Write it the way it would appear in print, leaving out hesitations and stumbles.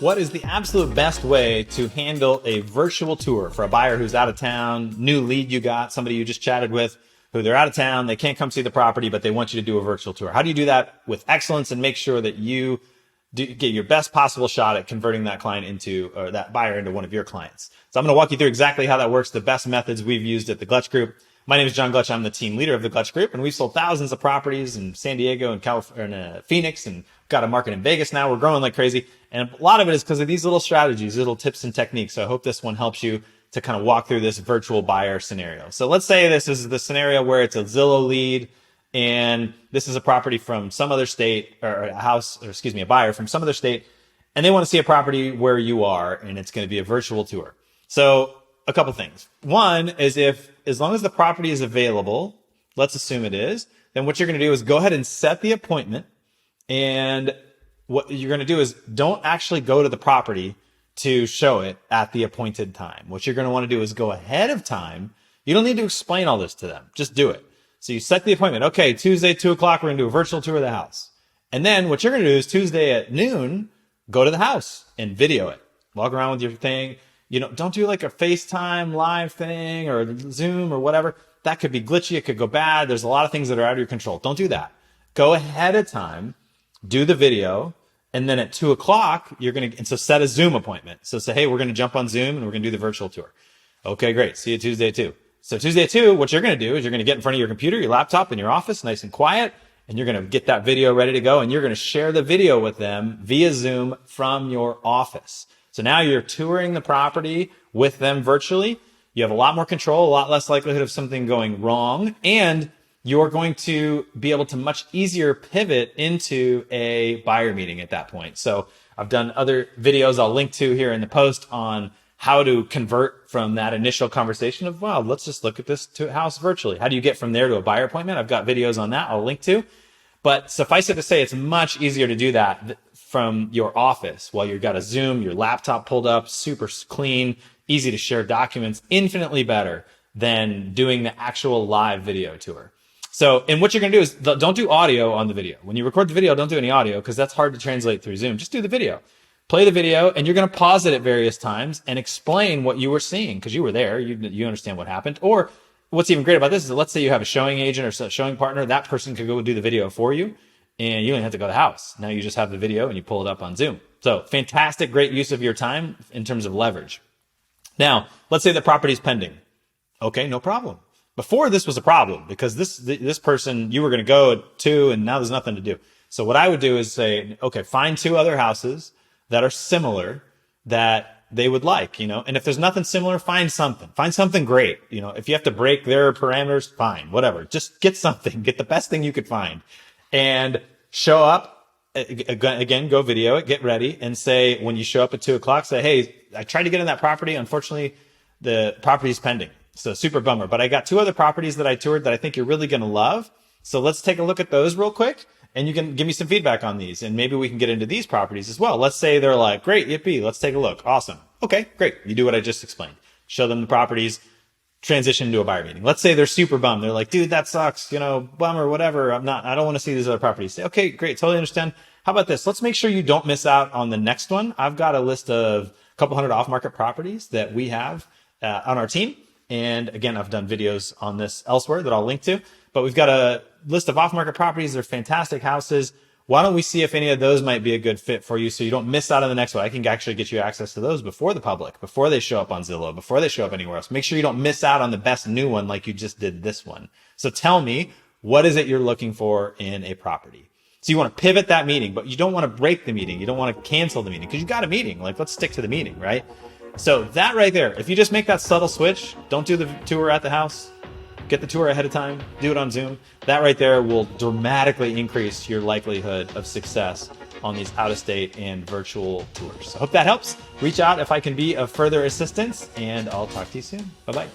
What is the absolute best way to handle a virtual tour for a buyer who's out of town, new lead you got, somebody you just chatted with, who they're out of town, they can't come see the property, but they want you to do a virtual tour? How do you do that with excellence and make sure that you get your best possible shot at converting that client into, or that buyer into one of your clients? So I'm going to walk you through exactly how that works, the best methods we've used at the Glutch Group. My name is John Glutch. I'm the team leader of the Glutch Group, and we've sold thousands of properties in San Diego and California, Phoenix, and got a market in Vegas now. We're growing like crazy. And a lot of it is because of these little strategies, little tips and techniques. So I hope this one helps you to kind of walk through this virtual buyer scenario. So let's say this is the scenario where it's a Zillow lead, and this is a property from some other state, or a buyer from some other state, and they want to see a property where you are, and it's going to be a virtual tour. So a couple things. One is, as long as the property is available, let's assume it is, then what you're going to do is go ahead and set the appointment. And what you're going to do is don't actually go to the property to show it at the appointed time. What you're going to want to do is go ahead of time. You don't need to explain all this to them. Just do it. So you set the appointment. Okay, Tuesday, 2 o'clock, we're going to do a virtual tour of the house. And then what you're going to do is Tuesday at noon, go to the house and video it. Walk around with your thing. Don't do like a FaceTime live thing or Zoom or whatever. That could be glitchy. It could go bad. There's a lot of things that are out of your control. Don't do that. Go ahead of time, do the video, and then at 2 o'clock, so set a Zoom appointment. So say, hey, we're going to jump on Zoom and we're going to do the virtual tour. Okay, great. See you Tuesday at 2. So Tuesday at 2, what you're going to do is you're going to get in front of your computer, your laptop in your office, nice and quiet, and you're going to get that video ready to go, and you're going to share the video with them via Zoom from your office. So now you're touring the property with them virtually. You have a lot more control, a lot less likelihood of something going wrong, and you're going to be able to much easier pivot into a buyer meeting at that point. So I've done other videos I'll link to here in the post on how to convert from that initial conversation of, wow, let's just look at this house virtually. How do you get from there to a buyer appointment? I've got videos on that I'll link to. But suffice it to say, it's much easier to do that from your office while you've got a Zoom, your laptop pulled up, super clean, easy to share documents, infinitely better than doing the actual live video tour. So, and what you're going to do is don't do audio on the video. When you record the video, don't do any audio because that's hard to translate through Zoom. Just do the video. Play the video, and you're going to pause it at various times and explain what you were seeing because you were there. You understand what happened. Or what's even great about this is that let's say you have a showing agent or a showing partner, that person could go do the video for you, and you don't have to go to the house. Now you just have the video and you pull it up on Zoom. So fantastic, great use of your time in terms of leverage. Now, let's say the property is pending. Okay, no problem. Before this was a problem because this person, you were going to go to, and now there's nothing to do. So what I would do is say, okay, find 2 other houses that are similar that they would like, and if there's nothing similar, find something great. If you have to break their parameters, fine, whatever, just get something, get the best thing you could find and show up again, go video it, get ready and say, when you show up at 2 o'clock, say, hey, I tried to get in that property. Unfortunately, the property's pending. So super bummer, but I got 2 other properties that I toured that I think you're really going to love. So let's take a look at those real quick. And you can give me some feedback on these, and maybe we can get into these properties as well. Let's say they're like, great, yippee, let's take a look. Awesome. Okay, great. You do what I just explained. Show them the properties, transition to a buyer meeting. Let's say they're super bummed. They're like, dude, that sucks, bummer, whatever. I don't want to see these other properties. Say, okay, great, totally understand. How about this? Let's make sure you don't miss out on the next one. I've got a list of a couple hundred off-market properties that we have on our team. And again, I've done videos on this elsewhere that I'll link to, but we've got a list of off-market properties. They're fantastic houses. Why don't we see if any of those might be a good fit for you so you don't miss out on the next one? I can actually get you access to those before the public, before they show up on Zillow, before they show up anywhere else. Make sure you don't miss out on the best new one like you just did this one. So tell me, what is it you're looking for in a property? So you want to pivot that meeting, but you don't want to break the meeting. You don't want to cancel the meeting because you got a meeting. Like, let's stick to the meeting, right? So that right there, if you just make that subtle switch, don't do the tour at the house, get the tour ahead of time, do it on Zoom. That right there will dramatically increase your likelihood of success on these out-of-state and virtual tours. I hope that helps. Reach out if I can be of further assistance, and I'll talk to you soon. Bye-bye.